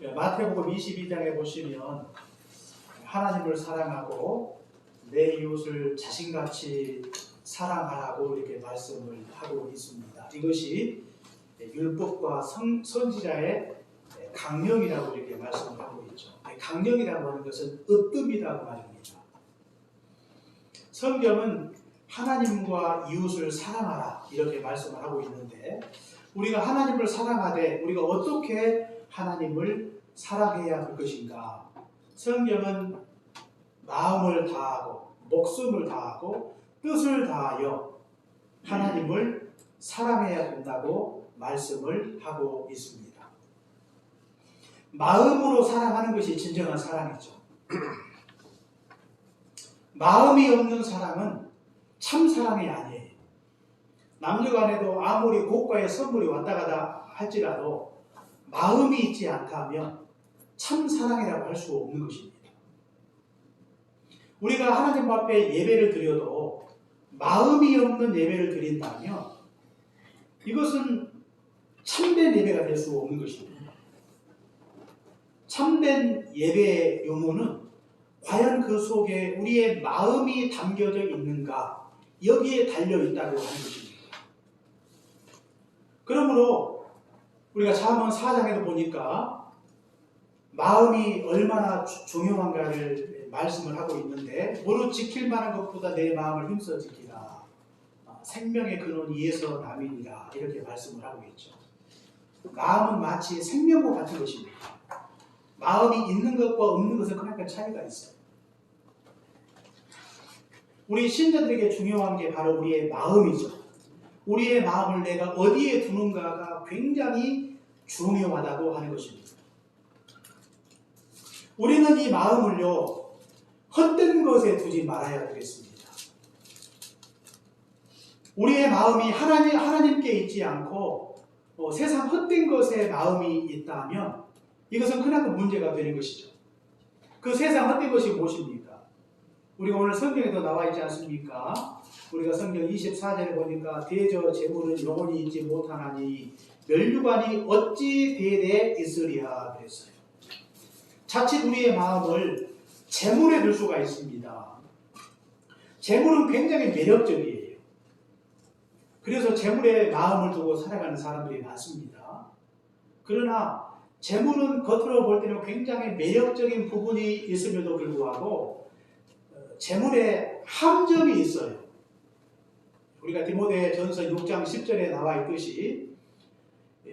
마태복음 22장에 보시면 하나님을 사랑하고 내 이웃을 자신같이 사랑하라고 이렇게 말씀을 하고 있습니다. 이것이 율법과 선지자의 강령이라고 이렇게 말씀을 하고 있죠. 강령이라고 하는 것은 으뜸이라고 말입니다. 성경은 하나님과 이웃을 사랑하라 이렇게 말씀을 하고 있는데, 우리가 하나님을 사랑하되 우리가 어떻게 하나님을 사랑해야 할 것인가? 성경은 마음을 다하고 목숨을 다하고 뜻을 다하여 하나님을 사랑해야 된다고 말씀을 하고 있습니다. 마음으로 사랑하는 것이 진정한 사랑이죠. 마음이 없는 사랑은 참 사랑이 아니에요. 남녀간에도 아무리 고가의 선물이 왔다 갔다 할지라도 마음이 있지 않다면 참 사랑이라고 할 수 없는 것입니다. 우리가 하나님 앞에 예배를 드려도 마음이 없는 예배를 드린다면 이것은 참된 예배가 될 수 없는 것입니다. 참된 예배의 요문은 과연 그 속에 우리의 마음이 담겨져 있는가, 여기에 달려있다고 하는 것입니다. 그러므로 우리가 잠언 4장에도 보니까 마음이 얼마나 중요한가를 말씀을 하고 있는데, 무릇 지킬 만한 것보다 내 마음을 힘써 지키라. 생명의 근원 이에서 남이니라. 이렇게 말씀을 하고 있죠. 마음은 마치 생명과 같은 것입니다. 마음이 있는 것과 없는 것은 그러니까 차이가 있어요. 우리 신자들에게 중요한 게 바로 우리의 마음이죠. 우리의 마음을 내가 어디에 두는가가 굉장히 중요하다고 하는 것입니다. 우리는 이 마음을요, 헛된 것에 두지 말아야 되겠습니다. 우리의 마음이 하나님께 있지 않고 세상 헛된 것에 마음이 있다면 이것은 크나큰 문제가 되는 것이죠. 그 세상 헛된 것이 무엇입니까? 우리가 오늘 성경에도 나와 있지 않습니까? 우리가 성경 24절에 보니까 대저 재물은 영원히 있지 못하나니 멸류관이 어찌 대대 있으리야 그랬어요. 자칫 우리의 마음을 재물에 둘 수가 있습니다. 재물은 굉장히 매력적이에요. 그래서 재물에 마음을 두고 살아가는 사람들이 많습니다. 그러나 재물은 겉으로 볼 때는 굉장히 매력적인 부분이 있음에도 불구하고 재물에 함정이 있어요. 우리가 디모데전서 6장 10절에 나와 있듯이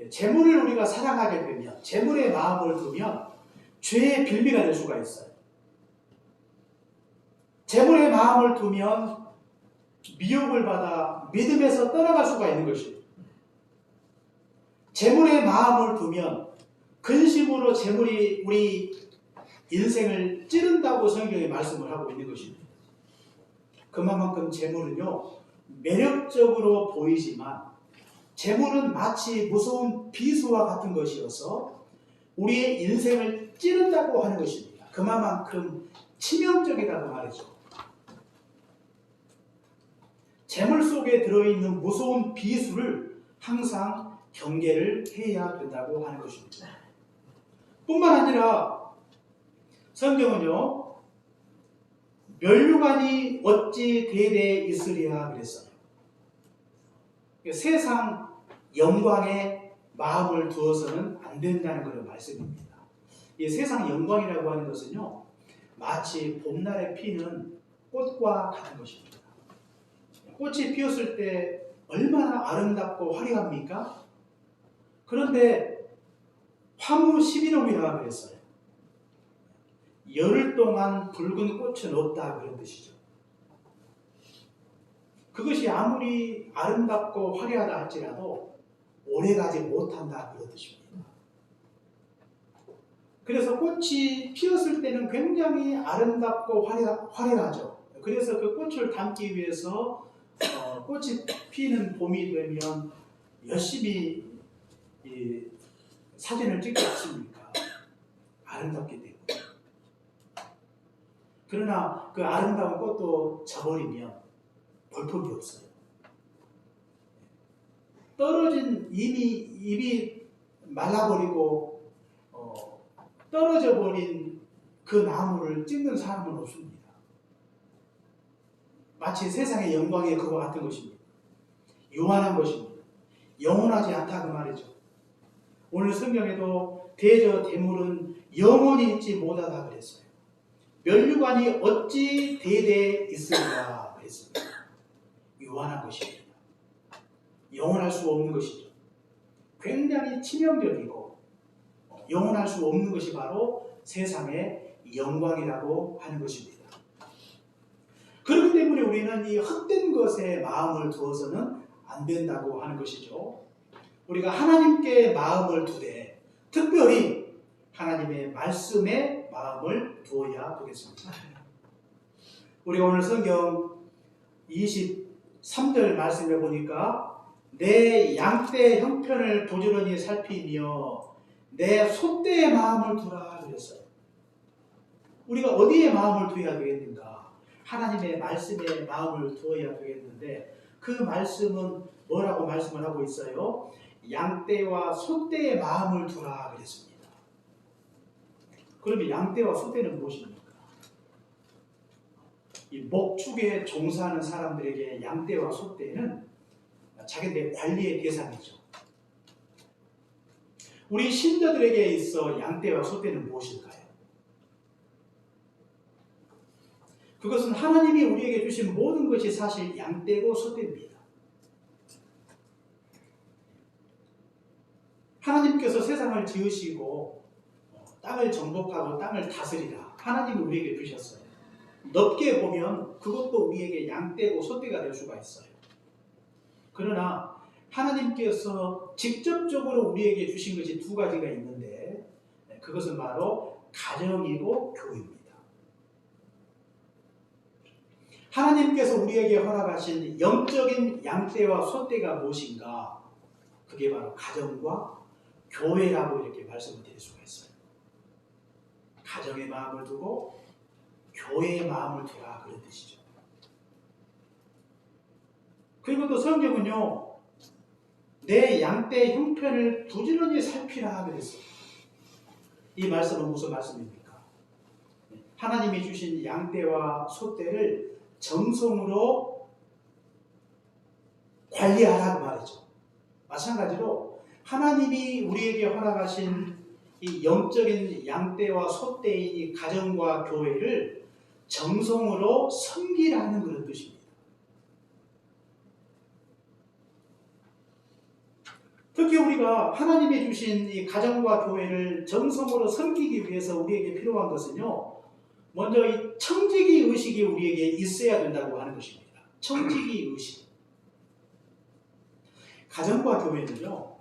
재물을 우리가 사랑하게 되면, 재물에 마음을 두면 죄의 빌미가 될 수가 있어요. 재물에 마음을 두면 미혹을 받아 믿음에서 떠나갈 수가 있는 것이에요. 재물에 마음을 두면 근심으로 재물이 우리 인생을 찌른다고 성경에 말씀을 하고 있는 것입니다. 그만큼 재물은요, 매력적으로 보이지만 재물은 마치 무서운 비수와 같은 것이어서 우리의 인생을 찌른다고 하는 것입니다. 그만큼 치명적이라고 말이죠. 재물 속에 들어있는 무서운 비수를 항상 경계를 해야 된다고 하는 것입니다. 뿐만 아니라 성경은요, 멸류관이 어찌 대대 있으리야 그랬어요. 세상 영광에 마음을 두어서는 안 된다는 그런 말씀입니다. 이 세상 영광이라고 하는 것은요, 마치 봄날에 피는 꽃과 같은 것입니다. 꽃이 피었을 때 얼마나 아름답고 화려합니까? 그런데 화무 11호이라 그랬어요. 열흘 동안 붉은 꽃은 없다 그런 뜻이죠. 그것이 아무리 아름답고 화려하다 할지라도 오래가지 못한다 그런 뜻입니다. 그래서 꽃이 피었을 때는 굉장히 아름답고 화려하죠. 그래서 그 꽃을 담기 위해서 꽃이 피는 봄이 되면 열심히 사진을 찍지 않습니까? 아름답기 때문에. 그러나 그 아름다운 꽃도 져버리면 볼품이 없어요. 떨어진 잎이 말라버리고 떨어져 버린 그 나무를 찍는 사람은 없습니다. 마치 세상의 영광이 그와 같은 것입니다. 유한한 것입니다. 영원하지 않다 그 말이죠. 오늘 성경에도 대저 대물은 영원히 있지 못하다 그랬어요. 면류관이 어찌 대대 있으리라 그랬습니다. 유한한 것입니다. 영원할 수 없는 것이죠. 굉장히 치명적이고 영원할 수 없는 것이 바로 세상의 영광이라고 하는 것입니다. 그렇기 때문에 우리는 이 헛된 것에 마음을 두어서는 안 된다고 하는 것이죠. 우리가 하나님께 마음을 두되 특별히 하나님의 말씀에 마음을 두어야 되겠습니다. 우리가 오늘 성경 23절 말씀에 보니까 내 양떼 형편을 부지런히 살피며 내 소떼의 마음을 두라 그랬어요. 우리가 어디에 마음을 두어야 되겠는가? 하나님의 말씀에 마음을 두어야 되겠는데 그 말씀은 뭐라고 말씀을 하고 있어요? 양떼와 소떼의 마음을 두라 그랬습니다. 그러면 양떼와 소떼는 무엇입니까? 이 목축에 종사하는 사람들에게 양떼와 소떼는 자기들의 관리의 대상이죠. 우리 신자들에게 있어 양떼와 소떼는 무엇일까요? 그것은 하나님이 우리에게 주신 모든 것이 사실 양떼고 소떼입니다. 하나님께서 세상을 지으시고 땅을 정복하고 땅을 다스리라 하나님이 우리에게 주셨어요. 넓게 보면 그것도 우리에게 양떼고 소떼가 될 수가 있어요. 그러나 하나님께서 직접적으로 우리에게 주신 것이 두 가지가 있는데 그것은 바로 가정이고 교회입니다. 하나님께서 우리에게 허락하신 영적인 양떼와 소떼가 무엇인가? 그게 바로 가정과 교회라고 이렇게 말씀을 드릴 수가 있어요. 가정의 마음을 두고 교회의 마음을 두라 그런 뜻이죠. 그리고 또 성경은요, 내 양떼 형편을 부지런히 살피라 그랬어요. 이 말씀은 무슨 말씀입니까? 하나님이 주신 양떼와 소떼를 정성으로 관리하라고 말이죠. 마찬가지로 하나님이 우리에게 허락하신 이 영적인 양떼와 소떼인 이 가정과 교회를 정성으로 섬기라는 그런 뜻입니다. 특히 우리가 하나님이 주신 이 가정과 교회를 정성으로 섬기기 위해서 우리에게 필요한 것은요, 먼저 이 청지기 의식이 우리에게 있어야 된다고 하는 것입니다. 청지기 의식. 가정과 교회는요,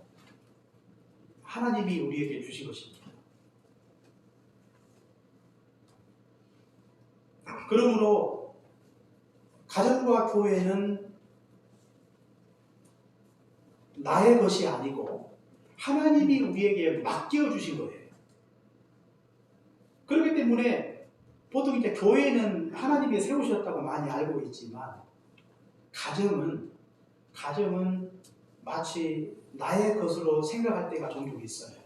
하나님이 우리에게 주신 것입니다. 그러므로 가정과 교회는 나의 것이 아니고 하나님이 우리에게 맡겨주신 거예요. 그렇기 때문에 보통 이제 교회는 하나님이 세우셨다고 많이 알고 있지만 가정은 마치 나의 것으로 생각할 때가 종종 있어요.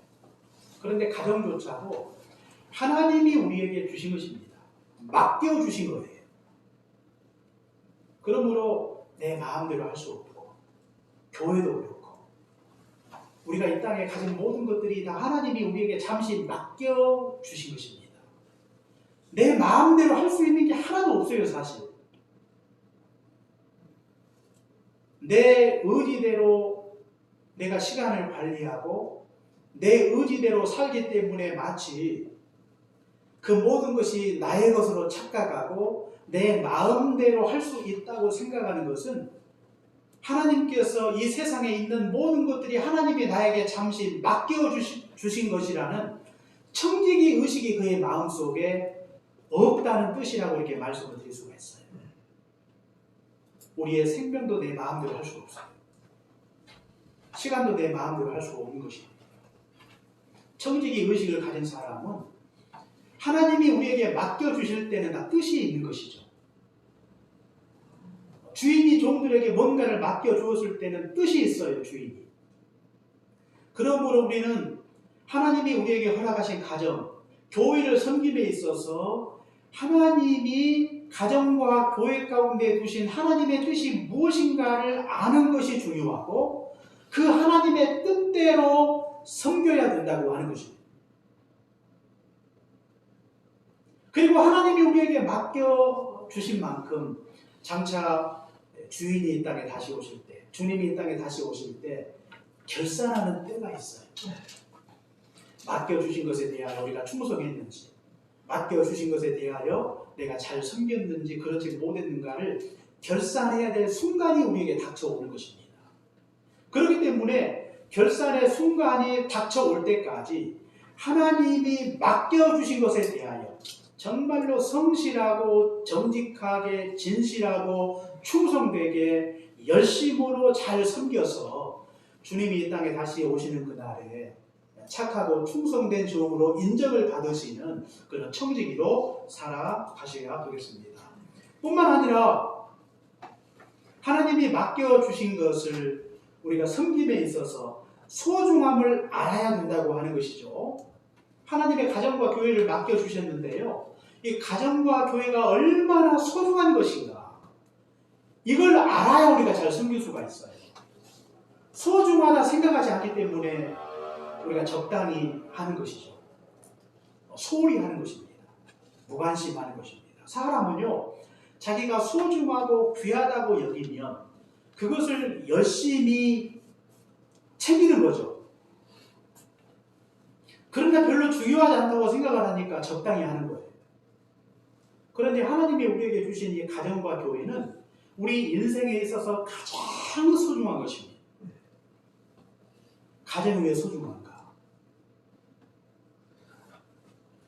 그런데 가정조차도 하나님이 우리에게 주신 것입니다. 맡겨주신 거예요. 그러므로 내 마음대로 할 수 없고 교회도 그렇고 우리가 이 땅에 가진 모든 것들이 다 하나님이 우리에게 잠시 맡겨주신 것입니다. 내 마음대로 할 수 있는 게 하나도 없어요, 사실. 내 의지대로 내가 시간을 관리하고 내 의지대로 살기 때문에 마치 그 모든 것이 나의 것으로 착각하고 내 마음대로 할 수 있다고 생각하는 것은 하나님께서 이 세상에 있는 모든 것들이 하나님이 나에게 잠시 맡겨주신 것이라는 청지기 의식이 그의 마음속에 없다는 뜻이라고 이렇게 말씀을 드릴 수가 있어요. 우리의 생명도 내 마음대로 할 수 없어요. 시간도 내 마음대로 할 수가 없는 것입니다. 청지기 의식을 가진 사람은 하나님이 우리에게 맡겨주실 때는 다 뜻이 있는 것이죠. 주인이 종들에게 뭔가를 맡겨주었을 때는 뜻이 있어요, 주인이. 그러므로 우리는 하나님이 우리에게 허락하신 가정, 교회를 섬김에 있어서 하나님이 가정과 교회 가운데 두신 하나님의 뜻이 무엇인가를 아는 것이 중요하고 그 하나님의 뜻대로 섬겨야 된다고 하는 것입니다. 그리고 하나님이 우리에게 맡겨주신 만큼 장차 주인이 이 땅에 다시 오실 때, 주님이 이 땅에 다시 오실 때 결산하는 때가 있어요. 맡겨주신 것에 대하여 우리가 충성했는지, 맡겨주신 것에 대하여 내가 잘 섬겼는지 그렇지 못했는가를 결산해야 될 순간이 우리에게 닥쳐오는 것입니다. 그렇기 때문에 결산의 순간이 닥쳐올 때까지 하나님이 맡겨주신 것에 대하여 정말로 성실하고 정직하게 진실하고 충성되게 열심으로 잘 섬겨서 주님이 이 땅에 다시 오시는 그날에 착하고 충성된 종으로 인정을 받으시는 그런 청지기로 살아가셔야 되겠습니다. 뿐만 아니라 하나님이 맡겨주신 것을 우리가 섬김에 있어서 소중함을 알아야 된다고 하는 것이죠. 하나님의 가정과 교회를 맡겨주셨는데요. 이 가정과 교회가 얼마나 소중한 것인가 이걸 알아야 우리가 잘 섬길 수가 있어요. 소중하다 생각하지 않기 때문에 우리가 적당히 하는 것이죠. 소홀히 하는 것입니다. 무관심하는 것입니다. 사람은요, 자기가 소중하고 귀하다고 여기면 그것을 열심히 챙기는 거죠. 그러나 별로 중요하지 않다고 생각을 하니까 적당히 하는 거예요. 그런데 하나님이 우리에게 주신 이 가정과 교회는 우리 인생에 있어서 가장 소중한 것입니다. 가정이 왜 소중한가?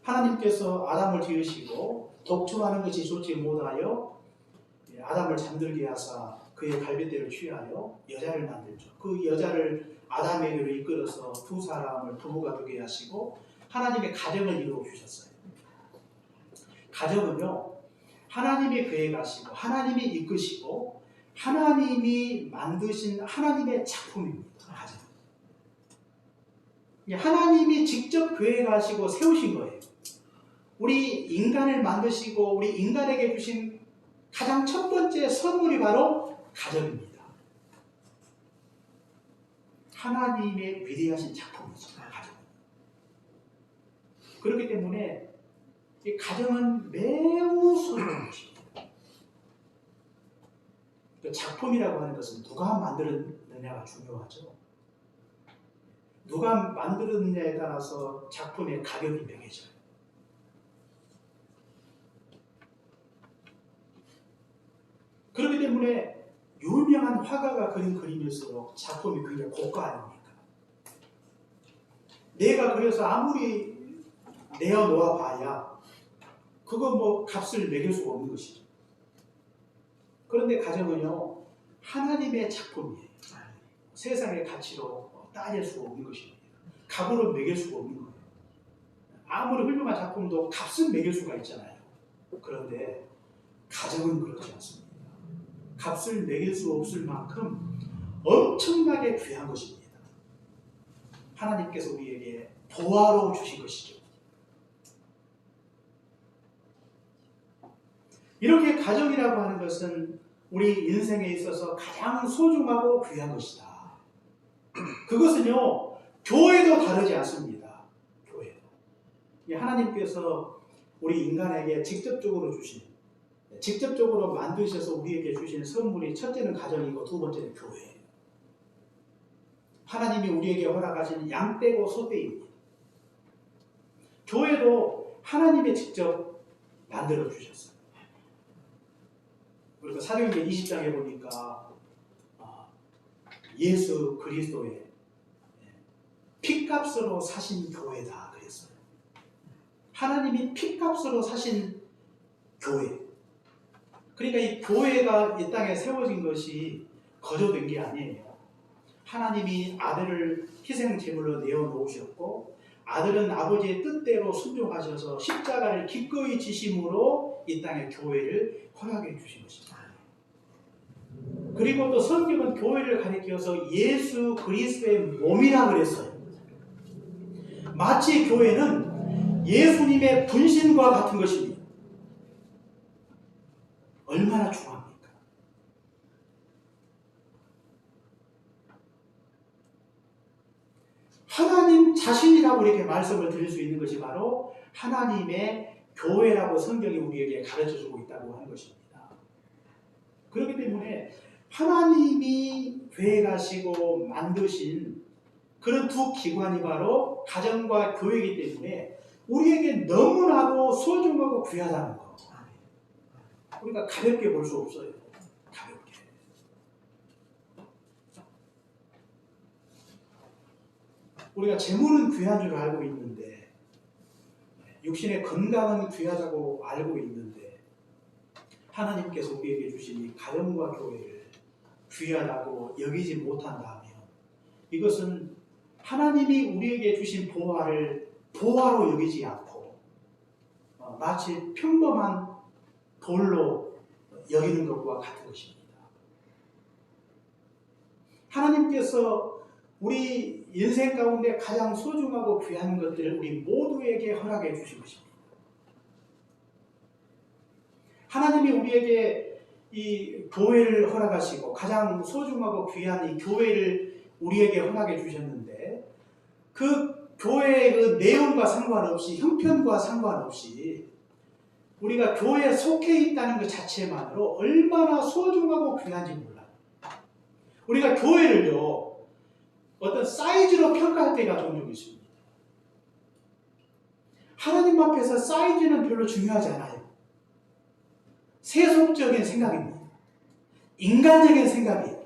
하나님께서 아담을 지으시고 독점하는 것이 좋지 못하여 아담을 잠들게 하사 그의 갈빗대를 취하여 여자를 만들죠. 그 여자를 아담에게로 이끌어서 두 사람을 부부가 되게 하시고 하나님의 가정을 이루어 주셨어요. 가정은요, 하나님이 계획하시고 하나님이 이끄시고 하나님이 만드신 하나님의 작품입니다. 가정. 하나님이 직접 계획하시고 세우신 거예요. 우리 인간을 만드시고 우리 인간에게 주신 가장 첫 번째 선물이 바로 가정입니다. 하나님의 위대하신 작품이죠. 가정. 그렇기 때문에 이 가정은 매우 소중한 것입니다. 그 작품이라고 하는 것은 누가 만들었느냐가 중요하죠. 누가 만들었느냐에 따라서 작품의 가격이 매겨져요. 그렇기 때문에 유명한 화가가 그린 그림일수록 작품이 굉장히 고가 아닙니까? 내가 그래서 아무리 내어놓아 봐야 그거 뭐 값을 매길 수가 없는 것이죠. 그런데 가정은요, 하나님의 작품이에요. 세상의 가치로 따질 수가 없는 것입니다. 값으로 매길 수가 없는 거예요. 아무리 훌륭한 작품도 값은 매길 수가 있잖아요. 그런데 가정은 그렇지 않습니다. 값을 매길 수 없을 만큼 엄청나게 귀한 것입니다. 하나님께서 우리에게 보화로 주신 것이죠. 이렇게 가정이라고 하는 것은 우리 인생에 있어서 가장 소중하고 귀한 것이다. 그것은요, 교회도 다르지 않습니다. 교회도. 하나님께서 우리 인간에게 직접적으로 만드셔서 우리에게 주신 선물이 첫째는 가정이고 두 번째는 교회예요. 하나님이 우리에게 허락하신 양떼고 소떼입니다. 교회도 하나님이 직접 만들어 주셨어요. 우리가 사도행전 20장에 보니까 예수 그리스도의 피값으로 사신 교회다 그랬어요. 하나님이 피값으로 사신 교회. 그러니까 이 교회가 이 땅에 세워진 것이 거저된 게 아니에요. 하나님이 아들을 희생 제물로 내어놓으셨고 아들은 아버지의 뜻대로 순종하셔서 십자가를 기꺼이 지심으로 이 땅에 교회를 허락해 주신 것입니다. 그리고 또 성경은 교회를 가리켜서 예수 그리스도의 몸이라 그랬어요. 마치 교회는 예수님의 분신과 같은 것입니다. 얼마나 중요합니까? 하나님 자신이라고 이렇게 말씀을 드릴 수 있는 것이 바로 하나님의 교회라고 성경이 우리에게 가르쳐주고 있다고 하는 것입니다. 그렇기 때문에 하나님이 계획하시고 만드신 그런 두 기관이 바로 가정과 교회이기 때문에 우리에게 너무나도 소중하고 귀하다는 거. 우리가 가볍게 볼 수 없어요. 가볍게. 우리가 재물은 귀한 줄 알고 있는데, 육신의 건강은 귀하다고 알고 있는데, 하나님께서 우리에게 주신 이 가정과 교회를 귀하다고 여기지 못한다면, 이것은 하나님이 우리에게 주신 보화를 보화로 여기지 않고 마치 평범한 돌로 여기는 것과 같은 것입니다. 하나님께서 우리 인생 가운데 가장 소중하고 귀한 것들을 우리 모두에게 허락해 주신 것입니다. 하나님이 우리에게 이 교회를 허락하시고 가장 소중하고 귀한 이 교회를 우리에게 허락해 주셨는데, 그 교회의 그 내용과 상관없이, 형편과 상관없이 우리가 교회에 속해 있다는 것 자체만으로 얼마나 소중하고 귀한지 몰라요. 우리가 교회를요, 어떤 사이즈로 평가할 때가 종종 있습니다. 하나님 앞에서 사이즈는 별로 중요하지 않아요. 세속적인 생각입니다. 인간적인 생각이에요.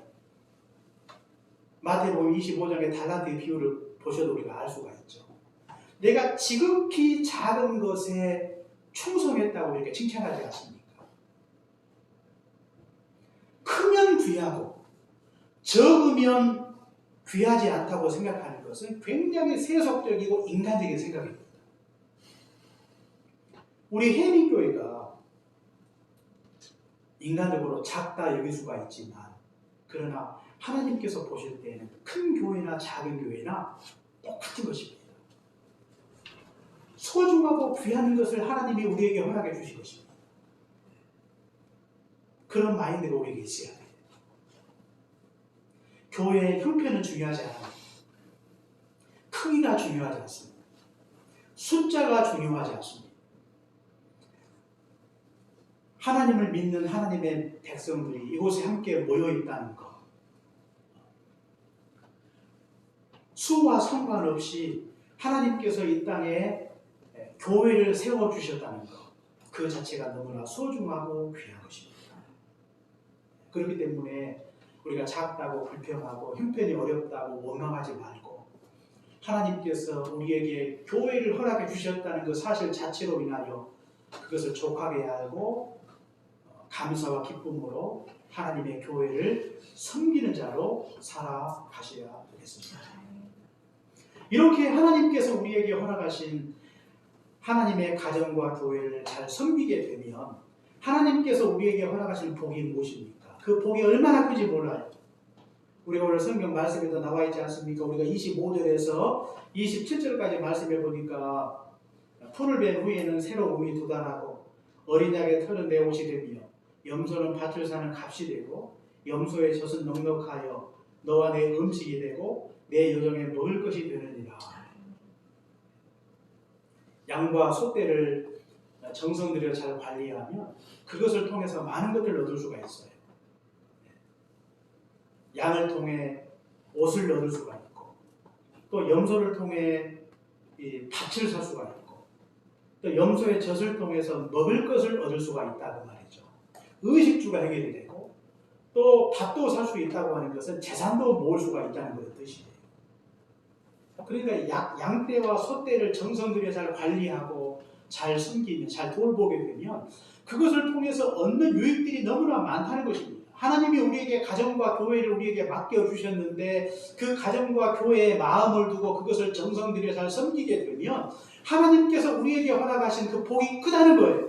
마태복음 25장의 달란트의 비유를 보셔도 우리가 알 수가 있죠. 내가 지극히 작은 것에 충성했다고 이렇게 칭찬하지 않습니까? 크면 귀하고 적으면 귀하지 않다고 생각하는 것은 굉장히 세속적이고 인간적인 생각입니다. 우리 해민교회가 인간적으로 작다 여길 수가 있지만, 그러나 하나님께서 보실 때에는 큰 교회나 작은 교회나 똑같은 것입니다. 소중하고 귀한 것을 하나님이 우리에게 허락해 주신 것입니다. 그런 마인드가 우리에게 있어야 돼요. 교회의 형편은 중요하지 않아요. 크기가 중요하지 않습니다. 숫자가 중요하지 않습니다. 하나님을 믿는 하나님의 백성들이 이곳에 함께 모여 있다는 것, 수와 상관없이 하나님께서 이 땅에 교회를 세워주셨다는 것, 그 자체가 너무나 소중하고 귀한 것입니다. 그렇기 때문에 우리가 작다고 불평하고 형편이 어렵다고 원망하지 말고, 하나님께서 우리에게 교회를 허락해 주셨다는 그 사실 자체로 인하여 그것을 족하게 알고 감사와 기쁨으로 하나님의 교회를 섬기는 자로 살아가셔야 되겠습니다. 이렇게 하나님께서 우리에게 허락하신 하나님의 가정과 교회를 잘 섬기게 되면 하나님께서 우리에게 허락하신 복이 무엇입니까? 그 복이 얼마나 큰지 몰라요. 우리가 오늘 성경 말씀에도 나와 있지 않습니까? 우리가 25절에서 27절까지 말씀해 보니까 풀을 벤 후에는 새로움이 돋아나고 어린 양의 털은 내 옷이 되며 염소는 밭을 사는 값이 되고 염소의 젖은 넉넉하여 너와 내 음식이 되고 내 여정에 먹을 것이 되느니라. 양과 소떼를 정성 들여 잘 관리하면 그것을 통해서 많은 것들을 얻을 수가 있어요. 양을 통해 옷을 얻을 수가 있고, 또 염소를 통해 밭을 살 수가 있고, 또 염소의 젖을 통해서 먹을 것을 얻을 수가 있다고 말이죠. 의식주가 해결이 되고, 또 밭도 살 수 있다고 하는 것은 재산도 모을 수가 있다는 것의 뜻이에요. 그러니까 양떼와 소떼를 정성 들여 잘 관리하고 잘 섬기면, 잘 돌보게 되면 그것을 통해서 얻는 유익들이 너무나 많다는 것입니다. 하나님이 우리에게 가정과 교회를 우리에게 맡겨주셨는데 그 가정과 교회에 마음을 두고 그것을 정성 들여 잘 섬기게 되면 하나님께서 우리에게 허락하신 그 복이 크다는 거예요.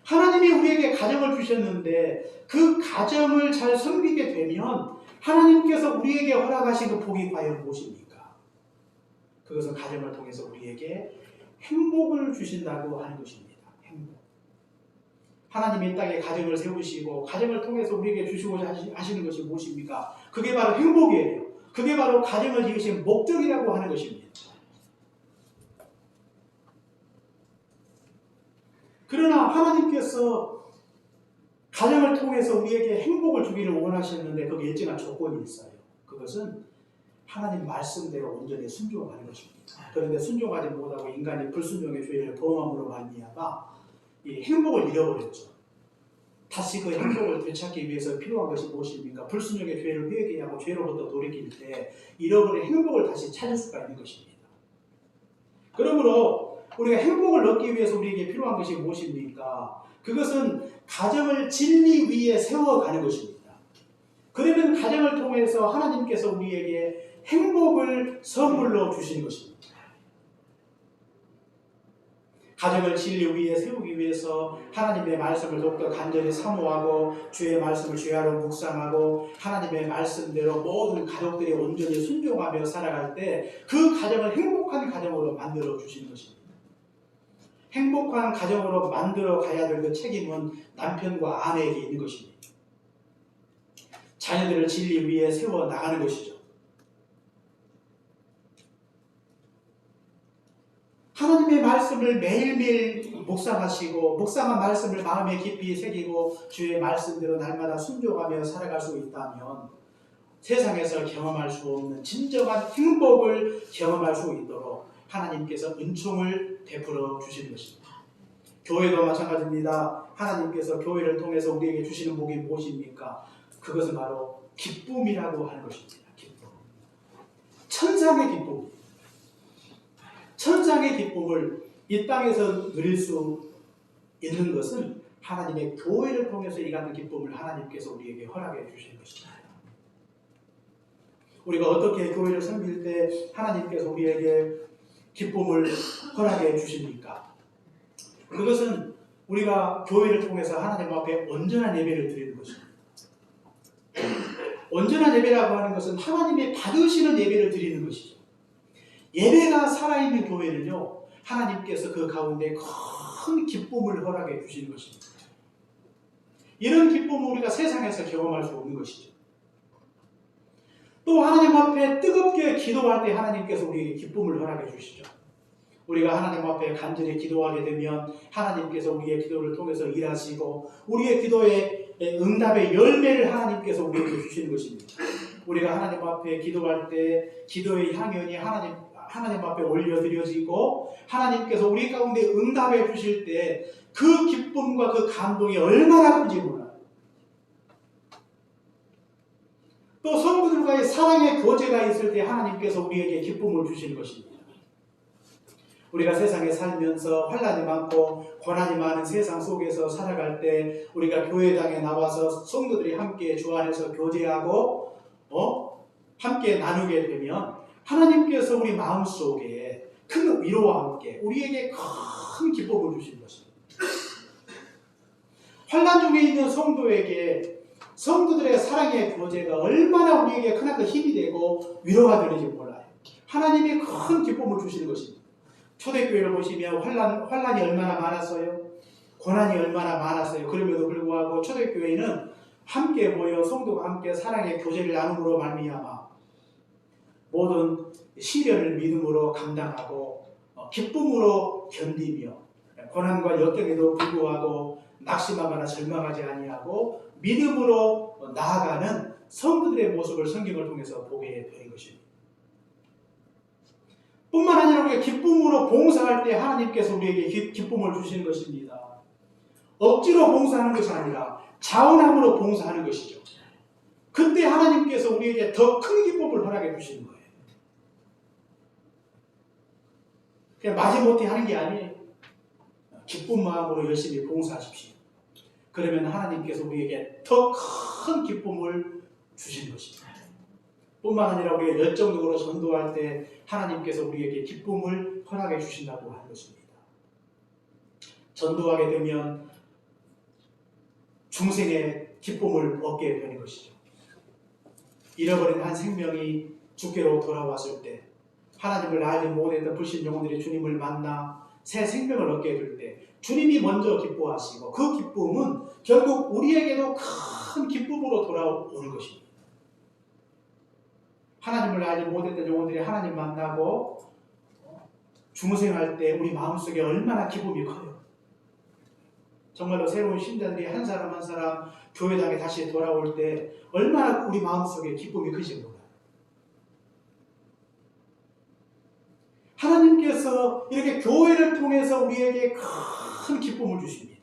하나님이 우리에게 가정을 주셨는데 그 가정을 잘 섬기게 되면 하나님께서 우리에게 허락하신 그 복이 과연 무엇입니까? 그것은 가정을 통해서 우리에게 행복을 주신다고 하는 것입니다. 행복. 하나님이 이 땅에 가정을 세우시고 가정을 통해서 우리에게 주시고자 하시는 것이 무엇입니까? 그게 바로 행복이에요. 그게 바로 가정을 지으신 목적이라고 하는 것입니다. 그러나 하나님께서 가정을 통해서 우리에게 행복을 주기를 원하시는데 거기에 일정한 조건이 있어요. 그것은 하나님 말씀대로 온전히 순종하는 것입니다. 그런데 순종하지 못하고 인간이 불순종의 죄를 범함으로 말미암아 이 행복을 잃어버렸죠. 다시 그 행복을 되찾기 위해서 필요한 것이 무엇입니까? 불순종의 죄를 회개하고 죄로부터 돌이킬 때 잃어버린 행복을 다시 찾을 수가 있는 것입니다. 그러므로 우리가 행복을 얻기 위해서 우리에게 필요한 것이 무엇입니까? 그것은 가정을 진리 위에 세워가는 것입니다. 그러면 가정을 통해서 하나님께서 우리에게 행복을 선물로 주시는 것입니다. 가정을 진리 위에 세우기 위해서 하나님의 말씀을 더욱더 간절히 사모하고 주의 말씀을 주야로 묵상하고 하나님의 말씀대로 모든 가족들이 온전히 순종하며 살아갈 때 그 가정을 행복한 가정으로 만들어 주시는 것입니다. 행복한 가정으로 만들어 가야 될 그 책임은 남편과 아내에게 있는 것입니다. 자녀들을 진리 위에 세워 나가는 것이죠. 하나님의 말씀을 매일매일 묵상하시고 묵상한 말씀을 마음에 깊이 새기고 주의 말씀대로 날마다 순종하며 살아갈 수 있다면 세상에서 경험할 수 없는 진정한 행복을 경험할 수 있도록 하나님께서 은총을 베풀어 주시는 것입니다. 교회도 마찬가지입니다. 하나님께서 교회를 통해서 우리에게 주시는 복이 무엇입니까? 그것은 바로 기쁨이라고 하는 것입니다. 기쁨. 천상의 기쁨. 천상의 기쁨을 이 땅에서 누릴 수 있는 것은 하나님의 교회를 통해서 이 같은 기쁨을 하나님께서 우리에게 허락해 주시는 것입니다. 우리가 어떻게 교회를 섬길 때 하나님께서 우리에게 기쁨을 허락해 주십니까? 그것은 우리가 교회를 통해서 하나님 앞에 온전한 예배를 드리는 것입니다. 온전한 예배라고 하는 것은 하나님이 받으시는 예배를 드리는 것이죠. 예배가 살아있는 교회는요, 하나님께서 그 가운데 큰 기쁨을 허락해 주시는 것입니다. 이런 기쁨을 우리가 세상에서 경험할 수 없는 것이죠. 또 하나님 앞에 뜨겁게 기도할 때 하나님께서 우리에게 기쁨을 허락해 주시죠. 우리가 하나님 앞에 간절히 기도하게 되면 하나님께서 우리의 기도를 통해서 일하시고 우리의 기도의 응답의 열매를 하나님께서 우리에게 주시는 것입니다. 우리가 하나님 앞에 기도할 때 기도의 향연이 하나님 앞에 올려드려지고 하나님께서 우리 가운데 응답해 주실 때 그 기쁨과 그 감동이 얼마나 큰지 몰라요. 또 성도들과의 사랑의 교제가 있을 때 하나님께서 우리에게 기쁨을 주시는 것입니다. 우리가 세상에 살면서 환난이 많고 고난이 많은 세상 속에서 살아갈 때 우리가 교회당에 나와서 성도들이 함께 주 안에서 교제하고 함께 나누게 되면 하나님께서 우리 마음속에 큰 위로와 함께 우리에게 큰 기쁨을 주시는 것입니다. 환난 중에 있는 성도에게 성도들의 사랑의 교제가 얼마나 우리에게 크나큰 힘이 되고 위로가 되는지 몰라요. 하나님이 큰 기쁨을 주시는 것입니다. 초대교회를 보시면 환난이 얼마나 많았어요. 고난이 얼마나 많았어요. 그럼에도 불구하고 초대교회는 함께 모여 성도가 함께 사랑의 교제를 나눔으로 말미암아 모든 시련을 믿음으로 감당하고 기쁨으로 견디며 고난과 역경에도 불구하고 낙심하거나 절망하지 아니하고 믿음으로 나아가는 성도들의 모습을 성경을 통해서 보게 되는 것입니다. 뿐만 아니라 우리가 기쁨으로 봉사할 때 하나님께서 우리에게 기쁨을 주시는 것입니다. 억지로 봉사하는 것이 아니라 자원함으로 봉사하는 것이죠. 그때 하나님께서 우리에게 더 큰 기쁨을 허락해 주시는 거예요. 그냥 마지못해 하는 게 아니에요. 기쁜 마음으로 열심히 봉사하십시오. 그러면 하나님께서 우리에게 더 큰 기쁨을 주시는 것입니다. 뿐만 아니라 우리가 열정적으로 전도할 때 하나님께서 우리에게 기쁨을 허락해 주신다고 하는 것입니다. 전도하게 되면 중생의 기쁨을 얻게 되는 것이죠. 잃어버린 한 생명이 주께로 돌아왔을 때 하나님을 알지 못했던 불신 영혼들이 주님을 만나 새 생명을 얻게 될 때 주님이 먼저 기뻐하시고 그 기쁨은 결국 우리에게도 큰 기쁨으로 돌아오는 것입니다. 하나님을 알지 못했던 영혼들이 하나님 만나고 중생할 때 우리 마음속에 얼마나 기쁨이 커요. 정말로 새로운 신자들이 한 사람 한 사람 교회당에 다시 돌아올 때 얼마나 우리 마음속에 기쁨이 크지 몰라요. 하나님께서 이렇게 교회를 통해서 우리에게 큰 기쁨을 주십니다.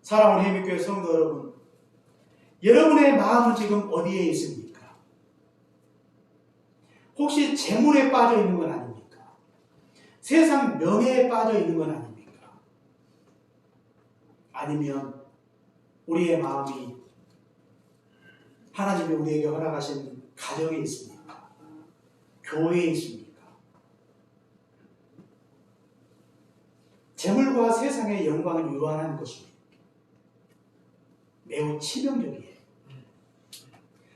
사랑하는 해미교회 성도 여러분, 여러분의 마음은 지금 어디에 있습니까? 혹시 재물에 빠져 있는 건 아닙니까? 세상 명예에 빠져 있는 건 아닙니까? 아니면 우리의 마음이 하나님이 우리에게 허락하신 가정에 있습니까? 교회에 있습니까? 재물과 세상의 영광은 유한한 것입니다. 매우 치명적이에요.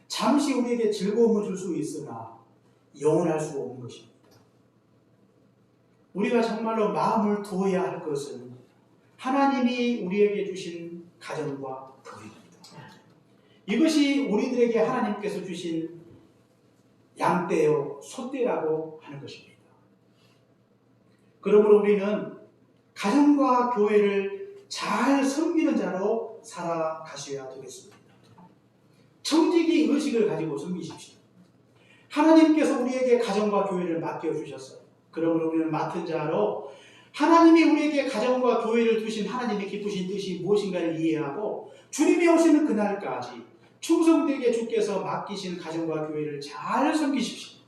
잠시 우리에게 즐거움을 줄 수 있으나 영원할 수 없는 것입니다. 우리가 정말로 마음을 두어야 할 것은 하나님이 우리에게 주신 가정과 교회입니다. 이것이 우리들에게 하나님께서 주신 양떼요 소떼라고 하는 것입니다. 그러므로 우리는 가정과 교회를 잘 섬기는 자로 살아가셔야 되겠습니다. 청지기 의식을 가지고 섬기십시오. 하나님께서 우리에게 가정과 교회를 맡겨주셨어요. 그러므로 우리는 맡은 자로 하나님이 우리에게 가정과 교회를 두신 하나님의 기쁘신 뜻이 무엇인가를 이해하고 주님이 오시는 그날까지 충성되게 주께서 맡기신 가정과 교회를 잘 섬기십시오.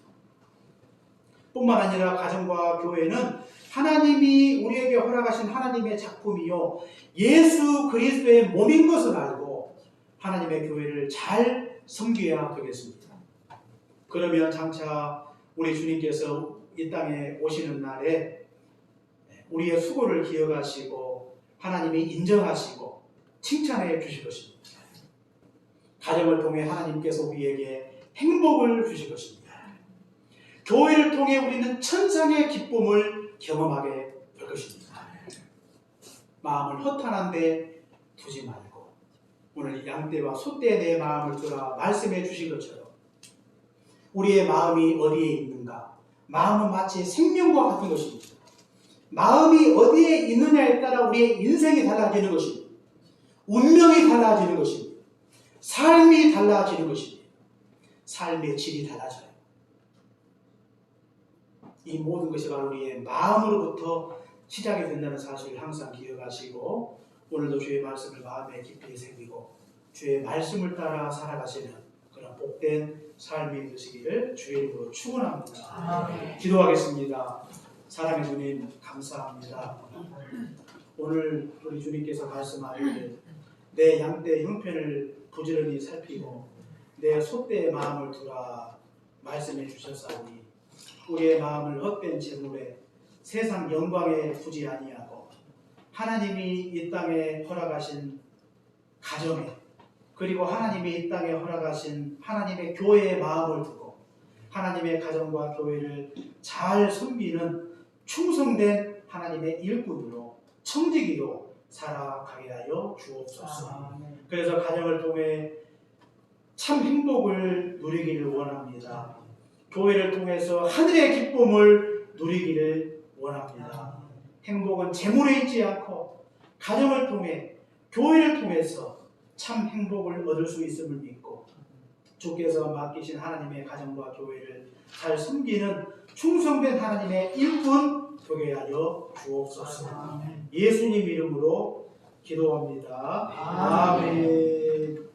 뿐만 아니라 가정과 교회는 하나님이 우리에게 허락하신 하나님의 작품이요 예수 그리스도의 몸인 것을 알고 하나님의 교회를 잘 섬겨야 되겠습니다. 그러면 장차 우리 주님께서 이 땅에 오시는 날에 우리의 수고를 기억하시고 하나님이 인정하시고 칭찬해 주실 것입니다. 가정을 통해 하나님께서 우리에게 행복을 주실 것입니다. 교회를 통해 우리는 천상의 기쁨을 경험하게 될 것입니다. 마음을 허탄한 데 두지 말고 오늘 양떼와 소떼에 내 마음을 두라 말씀해 주신 것처럼 우리의 마음이 어디에 있는가? 마음은 마치 생명과 같은 것입니다. 마음이 어디에 있느냐에 따라 우리의 인생이 달라지는 것입니다. 운명이 달라지는 것입니다. 삶이 달라지는 것입니다. 삶의 질이 달라져요. 이 모든 것이 바로 우리의 마음으로부터 시작이 된다는 사실을 항상 기억하시고 오늘도 주의 말씀을 마음에 깊이 새기고 주의 말씀을 따라 살아가시는 그런 복된 삶이 되시기를 주의 이름으로 축원합니다. 기도하겠습니다. 사랑의 주님 감사합니다. 오늘 우리 주님께서 말씀하시길 내 양떼의 형편을 부지런히 살피고 내 소떼의 마음을 두라 말씀해 주셨사오니 우리의 마음을 헛된 재물에 세상 영광에 두지 아니하고 하나님이 이 땅에 허락하신 가정에 그리고 하나님이 이 땅에 허락하신 하나님의 교회의 마음을 두고 하나님의 가정과 교회를 잘 섬기는 충성된 하나님의 일꾼으로 청지기로 살아가게 하여 주옵소서. 그래서 가정을 통해 참 행복을 누리기를 원합니다. 교회를 통해서 하늘의 기쁨을 누리기를 원합니다. 행복은 재물에 있지 않고 가정을 통해 교회를 통해서 참 행복을 얻을 수 있음을 믿고 주께서 맡기신 하나님의 가정과 교회를 잘 섬기는 충성된 하나님의 일꾼 되게 하여 주옵소서. 예수님 이름으로 기도합니다. 아멘.